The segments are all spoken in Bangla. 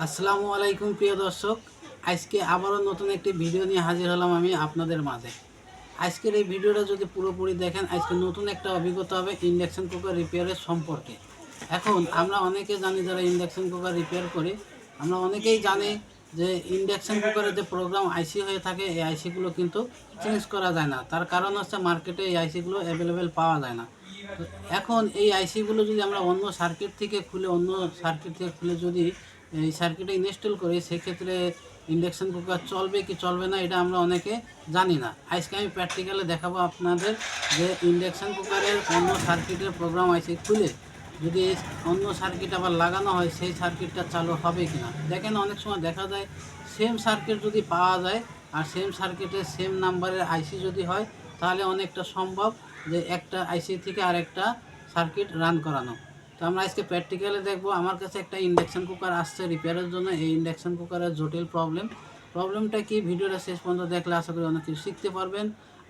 আসসালামু আলাইকুম প্রিয় দর্শক, আজকে আবারও নতুন একটি ভিডিও নিয়ে হাজির হলাম আমি আপনাদের মাঝে। আজকের এই ভিডিওটা যদি পুরোপুরি দেখেন, আজকে নতুন একটা অভিজ্ঞতা হবে ইন্ডাকশন কুকার রিপেয়ারের সম্পর্কে। এখন আমরা অনেকে জানি, যারা ইন্ডাকশন কুকার রিপেয়ার করি, আমরা অনেকেই জানি যে ইন্ডাকশন কুকারের যে প্রোগ্রাম আইসি হয়ে থাকে, এই আইসিগুলো কিন্তু চেঞ্জ করা যায় না। তার কারণ হচ্ছে মার্কেটে এই আইসিগুলো অ্যাভেলেবেল পাওয়া যায় না। তো এখন এই আইসিগুলো যদি আমরা অন্য সার্কিট থেকে খুলে যদি এই সার্কিটে ইনস্টল করি, সেক্ষেত্রে ইন্ডাকশন কুকার চলবে কি চলবে না এটা আমরা অনেকে জানি না। আজকে আমি প্র্যাকটিক্যালে দেখাবো আপনাদের যে ইন্ডাকশন কুকারের অন্য সার্কিটের প্রোগ্রাম আইসি খুলে যদি অন্য সার্কিট আবার লাগানো হয়, সেই সার্কিটটা চালু হবে কি না। দেখেন, অনেক সময় দেখা যায় সেম সার্কিট যদি পাওয়া যায় আর সেম সার্কিটের সেম নাম্বারের আইসি যদি হয়, তাহলে অনেকটা সম্ভব যে একটা আইসি থেকে আরেকটা সার্কিট রান করানো। তো আমরা আজকে প্র্যাকটিক্যালে দেখব। আমার কাছে একটা ইন্ডাকশন কুকার আসছে রিপেয়ারের জন্য। এই ইন্ডাকশন কুকারের জটিল প্রবলেমটা কি, ভিডিওটা শেষ পর্যন্ত দেখলে আশা করি অনেক কিছু শিখতে পারবেন।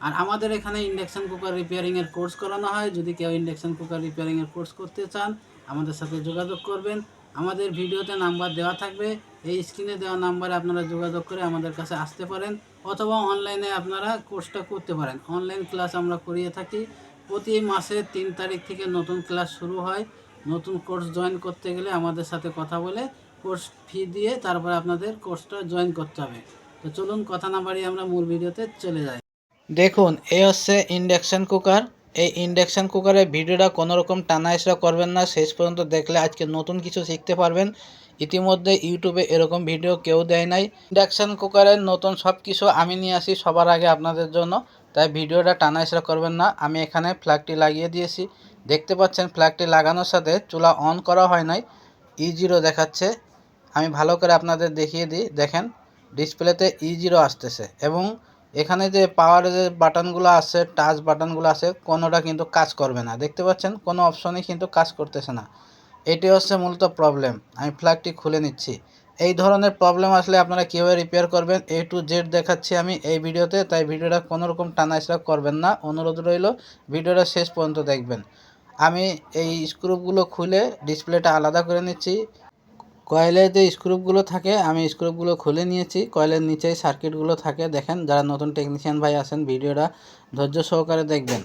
আর আমাদের এখানে ইন্ডাকশন কুকার রিপেয়ারিংয়ের কোর্স করানো হয়। যদি কেউ ইন্ডাকশন কুকার রিপেয়ারিংয়ের কোর্স করতে চান, আমাদের সাথে যোগাযোগ করবেন। আমাদের ভিডিওতে নাম্বার দেওয়া থাকবে, এই স্ক্রিনে দেওয়া নাম্বারে আপনারা যোগাযোগ করে আমাদের কাছে আসতে পারেন, অথবা অনলাইনে আপনারা কোর্সটা করতে পারেন। অনলাইন ক্লাস আমরা করিয়ে থাকি। প্রতি মাসের 3 তারিখ থেকে নতুন ক্লাস শুরু হয়। নতুন কোর্স জয়েন করতে গেলে আমাদের সাথে কথা বলে কোর্স ফি দিয়ে তারপরে আপনাদের কোর্সটা জয়েন করতে হবে। তো চলুন কথা না বাড়িয়ে আমরা মূল ভিডিওতে চলে যাই। দেখুন, এই হচ্ছে ইন্ডাকশন কুকার। এই ইন্ডাকশন কুকারের ভিডিওটা কোনো রকম টানা হেঁচড়া করবেন না, শেষ পর্যন্ত দেখলে আজকে নতুন কিছু শিখতে পারবেন। ইতিমধ্যে ইউটিউবে এরকম ভিডিও কেউ দেয় নাই। ইন্ডাকশন কুকারের নতুন সব কিছু আমি নিয়ে আসি সবার আগে আপনাদের জন্য, তাই ভিডিওটা টানা হেঁচড়া করবেন না। আমি এখানে ফ্ল্যাগটি লাগিয়ে দিয়েছি, দেখতে পাচ্ছেন। ফ্ল্যাগটি লাগানোর সাথে চুলা অন করা হয় নাই, E0 দেখাচ্ছে। আমি ভালো করে আপনাদের দেখিয়ে দিই। দেখেন, ডিসপ্লেতে E0 আসতেছে এবং এখানে যে পাওয়ার যে বাটনগুলো আছে, টাচ বাটনগুলো আছে, কোনোটা কিন্তু কাজ করবে না। দেখতে পাচ্ছেন, কোনো অপশনই কিন্তু কাজ করতেছে না। এটি হচ্ছে মূলত প্রবলেম। আমি ফ্ল্যাগটি খুলে নিচ্ছি। এই ধরনের প্রবলেম আসলে আপনারা কীভাবে রিপেয়ার করবেন A to Z দেখাচ্ছি আমি এই ভিডিওতে, তাই ভিডিওটা কোনোরকম টানাইসরা করবেন না, অনুরোধ রইল। ভিডিওটা শেষ পর্যন্ত দেখবেন। আমি এই স্ক্রুপগুলো খুলে ডিসপ্লেটা আলাদা করে নিচ্ছি। কয়েলের যে স্ক্রুপগুলো থাকে, আমি স্ক্রুপগুলো খুলে নিয়েছি। কয়েলের নিচেই সার্কিটগুলো থাকে। দেখেন, যারা নতুন টেকনিশিয়ান ভাই আছেন, ভিডিওটা ধৈর্য সহকারে দেখবেন।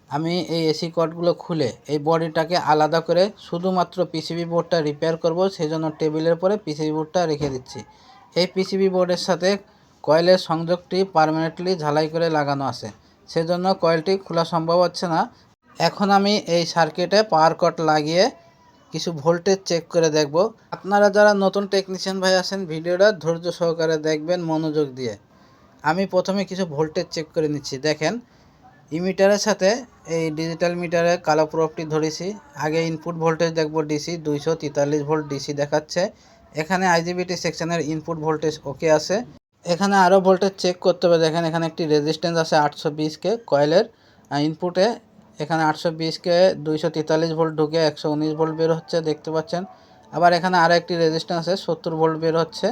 আমি এই এসি কর্ডগুলো খুলে এই বডিটাকে আলাদা করে শুধুমাত্র পিসিবি বোর্ডটা রিপেয়ার করব, সেই জন্য টেবিলের পরে পিসিবি বোর্ডটা রেখে দিচ্ছি। এই পিসিবি বোর্ডের সাথে কয়েলের সংযোগটি পার্মানেন্টলি ঝালাই করে লাগানো আছে, সেজন্য কয়েলটি খোলা সম্ভব হচ্ছে না। এখন আমি এই সার্কিটে পাওয়ার কট লাগিয়ে কিছু ভোল্টেজ চেক করে দেখব। আপনারা যারা নতুন টেকনিশিয়ান ভাই আছেন, ভিডিওটা ধৈর্য সহকারে দেখবেন, মনোযোগ দিয়ে। আমি প্রথমে কিছু ভোল্টেজ চেক করে নিচ্ছি। দেখেন, ইমিটারের সাথে এই ডিজিটাল মিটারে কালো প্রপটি ধরেছি। আগে ইনপুট ভোল্টেজ দেখব, ডিসি 243 ভোল্ট ডিসি দেখাচ্ছে। এখানে আইজিবিটি সেকশনের ইনপুট ভোল্টেজ ওকে আছে। এখানে আরও ভোল্টেজ চেক করতে হবে। দেখেন, এখানে একটি রেজিস্ট্যান্স আছে 820K কয়েলের ইনপুটে। এখানে 820K 243 ভোল্ট ঢুকে 119 ভোল্ট বের হচ্ছে, দেখতে পাচ্ছেন। আবার এখানে আরও একটি রেজিস্ট্যান্স আছে, 70 ভোল্ট বের হচ্ছে,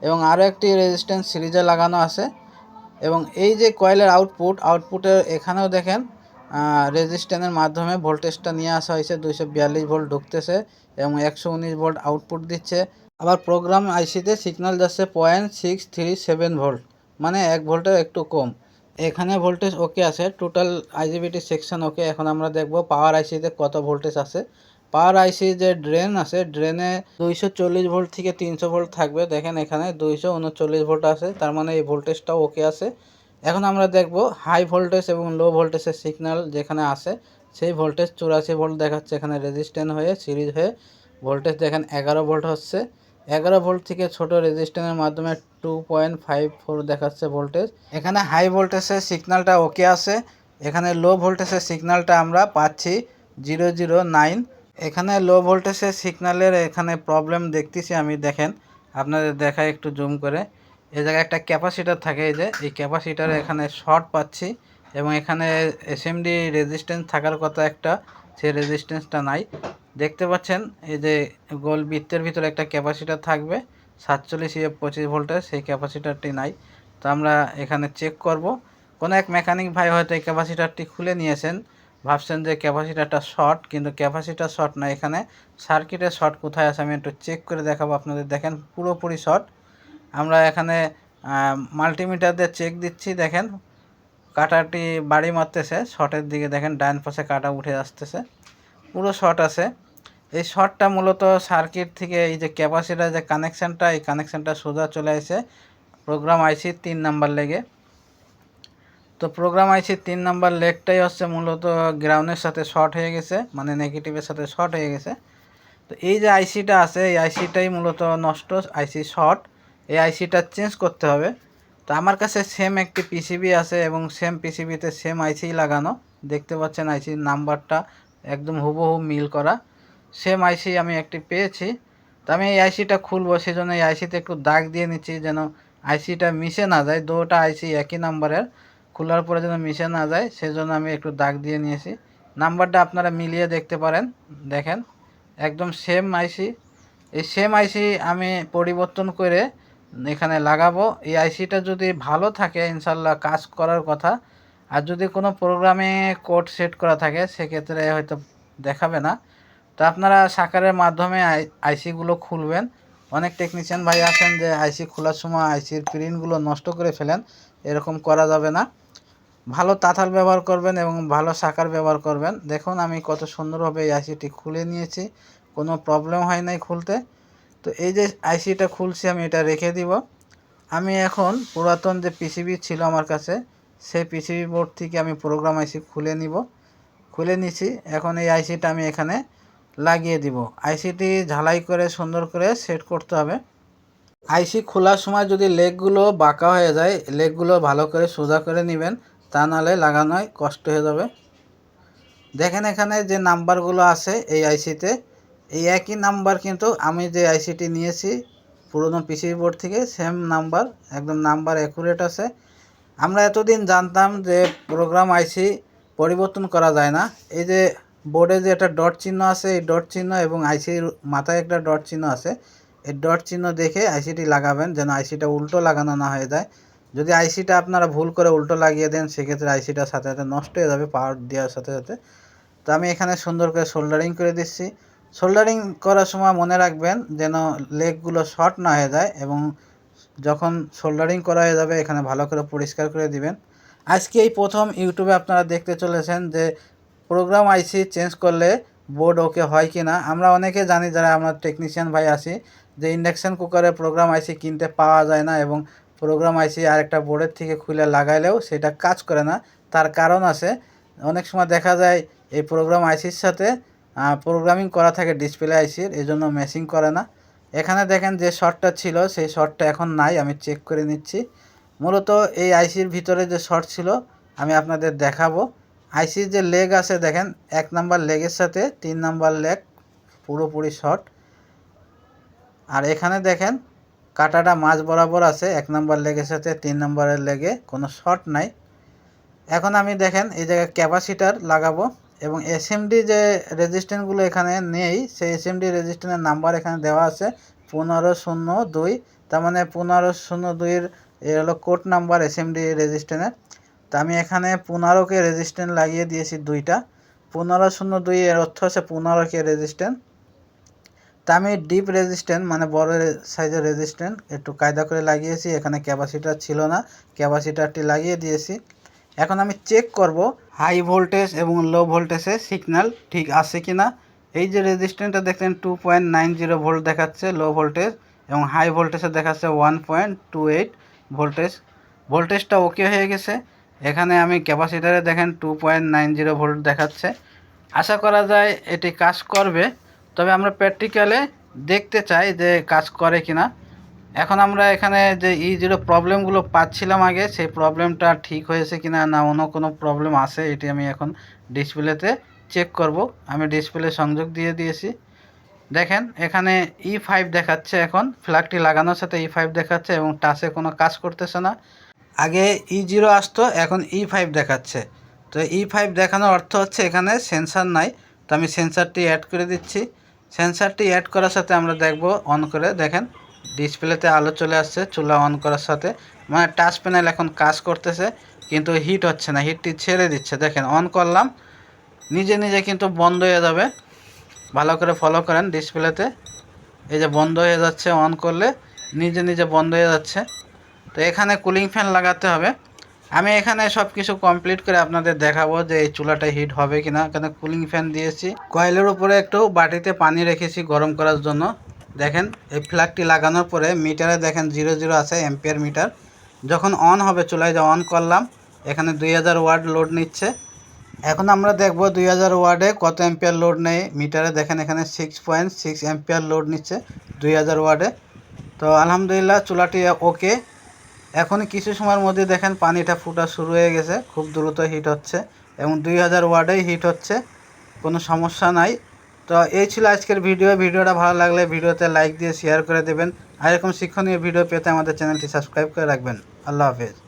এবং আরও একটি রেজিস্ট্যান্স সিরিজে লাগানো আছে। এবং এই যে কয়েলের আউটপুটের এখানেও দেখেন রেজিস্ট্যান্সের মাধ্যমে ভোল্টেজটা নিয়ে আসা হয়েছে। 242 ভোল্ট ঢুকতেছে এবং 119 ভোল্ট আউটপুট দিচ্ছে। আবার প্রোগ্রাম আইসিতে সিগন্যাল যাচ্ছে 0.637 ভোল্ট, মানে 1 ভোল্টের একটু কম। এখানে ভোল্টেজ ওকে আছে, টোটাল আইজিবিটি সেকশন ওকে। এখন আমরা দেখব পাওয়ার আইসিতে কত ভোল্টেজ আছে। পাওয়ার আইসি যে ড্রেন আছে, ড্রেনে 240 ভোল্ট থেকে 300 ভোল্ট থাকবে। দেখেন, এখানে 239 ভোল্ট আছে, তার মানে এই ভোল্টেজটাও ওকে আছে। এখন আমরা দেখব হাই ভোল্টেজ এবং লো ভোল্টেজের সিগন্যাল যেখানে আছে, সেই ভোল্টেজ 84 ভোল্ট দেখাচ্ছে। এখানে রেজিস্ট্যান্স হয়ে সিরিজ হয়ে ভোল্টেজ দেখেন 11 ভোল্ট হচ্ছে। 11 ভোল্ট থেকে ছোট রেজিস্ট্যান্সের মাধ্যমে 2.54 দেখাচ্ছে ভোল্টেজ। এখানে হাই ভোল্টেজের সিগন্যালটা ওকে আছে। এখানে লো ভোল্টেজের সিগন্যালটা আমরা পাচ্ছি 009। এখানে লো ভোল্টেজের সিগন্যালের এখানে প্রবলেম দেখতেছি আমি। দেখেন, আপনাদের দেখায় একটু জুম করে। এই জায়গায় একটা ক্যাপাসিটার থাকে, এই যে এই ক্যাপাসিটারে এখানে শর্ট পাচ্ছি, এবং এখানে এসএমডি রেজিস্ট্যান্স থাকার কথা একটা, সেই রেজিস্ট্যান্সটা নাই। দেখতে পাচ্ছেন, এই যে গোল বৃত্তের ভিতরে একটা ক্যাপাসিটার থাকবে 47 25 ভোল্টের, সেই ক্যাপাসিটারটি নাই। তো আমরা এখানে চেক করব। কোনো এক মেকানিক ভাই হয়তো এই ক্যাপাসিটারটি খুলে নিয়েছেন, ভাবছেন যে ক্যাপাসিটারটা শর্ট, কিন্তু ক্যাপাসিটার শর্ট না, এখানে সার্কিটের শর্ট কোথায় আছে আমি একটু চেক করে দেখাবো আপনাদের। দেখেন পুরোপুরি শর্ট। আমরা এখানে মাল্টিমিটার দিয়ে চেক দিচ্ছি, দেখেন কাটাটি বাড়ি মারতেছে শর্টের দিকে, দেখেন ডান পাশে কাটা উঠে আসতেছে, পুরো শর্ট আছে। এই শর্টটা মূলত সার্কিট থেকে এই যে ক্যাপাসিটার যে কানেকশানটা, এই কানেকশানটা সোজা চলে আসে প্রোগ্রাম আইসি 3 নাম্বার লেগে। তো প্রোগ্রাম আইসি 3 নাম্বার লেগটাই হচ্ছে মূলত গ্রাউন্ডের সাথে শর্ট হয়ে গেছে, মানে নেগেটিভের সাথে শর্ট হয়ে গেছে। তো এই যে আইসিটা আছে, এই আইসিটাই মূলত নষ্ট, আইসি শর্ট, এই আইসিটা চেঞ্জ করতে হবে। তো আমার কাছে সেম একটি পিসিবি আছে এবং সেম পিসিবিতে সেম আইসি লাগানো, দেখতে পাচ্ছেন আইসির নাম্বারটা একদম হুবহু মিল করা, সেম আইসি আমি একটি পেয়েছি। তো আমি এই আইসিটা খুলবো, সেজন্য এই আইসিতে একটু দাগ দিয়ে নিচ্ছি যেন আইসিটা মিশে না যায়, দুটো আইসি একই নাম্বারের, খোলার পরে যেন মিশে না যায় সেজন্য আমি একটু দাগ দিয়ে নিয়েছি। নাম্বারটা আপনারা মিলিয়ে দেখতে পারেন, দেখেন একদম সেম আইসি। এই সেম আইসি আমি পরিবর্তন করে এখানে লাগাবো। এই আইসিটা যদি ভালো থাকে ইনশাল্লাহ কাজ করার কথা, আর যদি কোনো প্রোগ্রামে কোড সেট করা থাকে সেক্ষেত্রে হয়তো দেখাবে না। তো আপনারা সাকারের মাধ্যমে আইসিগুলো খুলবেন। অনেক টেকনিশিয়ান ভাই আছেন যে আইসি খোলার সময় আইসির প্রিন্টগুলো নষ্ট করে ফেলেন, এরকম করা যাবে না। ভালো তাতাল ব্যবহার করবেন এবং ভালো সাকার ব্যবহার করবেন। দেখুন আমি কত সুন্দরভাবে এই আইসিটি খুলে নিয়েছি, কোনো প্রবলেম হয় নাই খুলতে। তো এই যে আইসিটা খুলছি আমি এটা রেখে দিব। আমি এখন পুরাতন যে পিসিবি ছিল আমার কাছে, সেই পিসিবি বোর্ড থেকে আমি প্রোগ্রাম আইসি খুলে নিছি। এখন এই আইসিটা আমি এখানে লাগিয়ে দিব। আইসিটি ঝালাই করে সুন্দর করে সেট করতে হবে। আইসি খোলার সময় যদি লেগগুলো বাঁকা হয়ে যায়, লেগগুলো ভালো করে সোজা করে নেবেন, তা নাহলে লাগানোয় কষ্ট হয়ে যাবে। দেখেন এখানে যে নাম্বারগুলো আছে এই আইসিতে, এই একই নাম্বার কিন্তু আমি যে আইসিটি নিয়েছি পুরনো পিসিবি বোর্ড থেকে, সেম নাম্বার, একদম নাম্বার অ্যাকুরেট আছে। আমরা এতদিন জানতাম যে প্রোগ্রাম আইসি পরিবর্তন করা যায় না। এই যে বোর্ডে যে একটা ডট চিহ্ন আছে, এই ডট চিহ্ন এবং আইসির মাথায় একটা ডট চিহ্ন আছে, এই ডট চিহ্ন দেখে আইসিটি লাগাবেন যেন আইসিটা উল্টো লাগানো না হয়ে যায়। যদি আইসিটা আপনারা ভুল করে উল্টো লাগিয়ে দেন সেক্ষেত্রে আইসিটার সাথে সাথে নষ্ট হয়ে যাবে পাওয়ার দেওয়ার সাথে সাথে। তো আমি এখানে সুন্দর করে সোল্ডারিং করে দিচ্ছি। সোল্ডারিং করার সময় মনে রাখবেন যেন লেগগুলো শর্ট না হয়ে যায়, এবং যখন সোল্ডারিং করা হয়ে যাবে এখানে ভালো করে পরিষ্কার করে দিবেন। আজকে এই প্রথম ইউটিউবে আপনারা দেখতে চলেছেন যে প্রোগ্রাম আইসি চেঞ্জ করলে বোর্ড ওকে হয় কি না। আমরা অনেকে জানি যারা আমরা টেকনিশিয়ান ভাই আছি যে ইন্ডাকশান কুকারে প্রোগ্রাম আইসি কিনতে পাওয়া যায় না, এবং প্রোগ্রাম আইসি আরেকটা বোর্ডের থেকে খুলে লাগাইলেও সেটা কাজ করে না। তার কারণ আছে, অনেক সময় দেখা যায় এই প্রোগ্রাম আইসির সাথে প্রোগ্রামিং করা থাকে ডিসপ্লে আইসির, এই জন্য ম্যাচিং করে না। এখানে দেখেন যে শর্টটা ছিল সেই শর্টটা এখন নাই, আমি চেক করে নিচ্ছি। মূলত এই আইসির ভিতরে যে শর্ট ছিল আমি আপনাদের দেখাবো। আইসির যে লেগ আছে দেখেন, 1 নাম্বার লেগের সাথে 3 নাম্বার লেগ পুরোপুরি শর্ট। আর এখানে দেখেন কাটাটা মাঝ বরাবর আছে, 1 নাম্বার লেগের সাথে 3 নাম্বারের লেগে কোনো শর্ট নাই। এখন আমি দেখেন এই জায়গায় ক্যাপাসিটার লাগাবো, এবং এসএমডি যে রেজিস্ট্যান্সগুলো এখানে নেই সেই এসএমডি রেজিস্ট্যান্সের নাম্বার এখানে দেওয়া আছে 1502, তার মানে 1502-এর এর হলো কোড নাম্বার এসএমডি রেজিস্ট্যান্সের। তো আমি এখানে 15কে রেজিস্ট্যান্স লাগিয়ে দিয়েছি দুইটা, 1502 এর অর্থ হচ্ছে 15কে রেজিস্ট্যান্স। তা আমি ডিপ রেজিস্ট্যান্স মানে বড় সাইজের রেজিস্ট্যান্স একটু কায়দা করে লাগিয়েছি, এখানে ক্যাপাসিটার ছিল না, ক্যাপাসিটারটি লাগিয়ে দিয়েছি। এখন আমি চেক করব হাই ভোল্টেজ এবং লো ভোল্টেজে সিগন্যাল ঠিক আছে কি না। এই যে রেজিস্ট্যান্সটা দেখছেন 2.90 ভোল্ট দেখাচ্ছে লো ভোল্টেজ, এবং হাই ভোল্টেজে দেখাচ্ছে 1.28 ভোল্টেজ। ভোল্টেজটা ওকে হয়ে গেছে। এখানে আমি ক্যাপাসিটারে দেখেন 2.90 ভোল্ট দেখাচ্ছে। আশা করা যায় এটি কাজ করবে, তবে আমরা প্র্যাকটিক্যালে দেখতে চাই যে কাজ করে কিনা। এখন আমরা এখানে যে জিরো প্রবলেমগুলো পাচ্ছিলাম আগে, সেই প্রবলেমটা ঠিক হয়েছে কিনা না অন্য কোনো প্রবলেম আছে এটি আমি এখন ডিসপ্লেতে চেক করব। আমি ডিসপ্লে সংযোগ দিয়ে দিয়েছি। দেখেন এখানে E5 দেখাচ্ছে, এখন ফ্ল্যাগটি লাগানোর সাথে E5 দেখাচ্ছে এবং টাচে কোনো কাজ করতেছে না। আগে E0 আসতো, এখন E5 দেখাচ্ছে। তো E5 দেখানোর অর্থ হচ্ছে এখানে সেন্সার নাই। তো আমি সেন্সারটি অ্যাড করে দিচ্ছি। সেন্সারটি অ্যাড করার সাথে আমরা দেখব অন করে, দেখেন ডিসপ্লেতে আলো চলে আসছে চুলা অন করার সাথে, মানে টাচ প্যানেল এখন কাজ করতেছে কিন্তু হিট হচ্ছে না, হিটটি ছেড়ে দিচ্ছে। দেখেন অন করলাম, নিজে নিজে কিন্তু বন্ধ হয়ে যাবে। ভালো করে ফলো করেন ডিসপ্লেতে, এই যে বন্ধ হয়ে যাচ্ছে, অন করলে নিজে নিজে বন্ধ হয়ে যাচ্ছে। তো এখানে কুলিং ফ্যান লাগাতে হবে। আমি এখানে সব কিছু কমপ্লিট করে আপনাদের দেখাবো যে এই চুলাটা হিট হবে কিনা। এখানে কুলিং ফ্যান দিয়েছি, কয়েলের উপরে একটু বাটিতে পানি রেখেছি গরম করার জন্য। দেখেন এই ফ্ল্যাগটি লাগানোর পরে মিটারে দেখেন 00 আছে, অ্যাম্পিয়ার মিটার। যখন অন হবে চুলায়, যে অন করলাম, এখানে 2000 ওয়াট লোড নিচ্ছে। এখন আমরা দেখব 2000 ওয়াটে কত অ্যাম্পিয়ার লোড নেয় মিটারে। দেখেন এখানে 6.6 অ্যাম্পিয়ার লোড নিচ্ছে 2000 ওয়াটে। তো আলহামদুলিল্লাহ চুলাটি ওকে। এখন কিছু সময়ের মধ্যে দেখেন পানিটা ফুটা শুরু হয়ে গেছে, খুব দ্রুত হিট হচ্ছে এবং 2000 ওয়াটেই হিট হচ্ছে, কোনো সমস্যা নাই। তো এই ছিল আজকের ভিডিওটা ভালো লাগলে ভিডিওতে লাইক দিয়ে শেয়ার করে দেবেন। আর এরকম শিক্ষণীয় ভিডিও পেতে আমাদের চ্যানেলটি সাবস্ক্রাইব করে রাখবেন। আল্লাহ হাফেজ।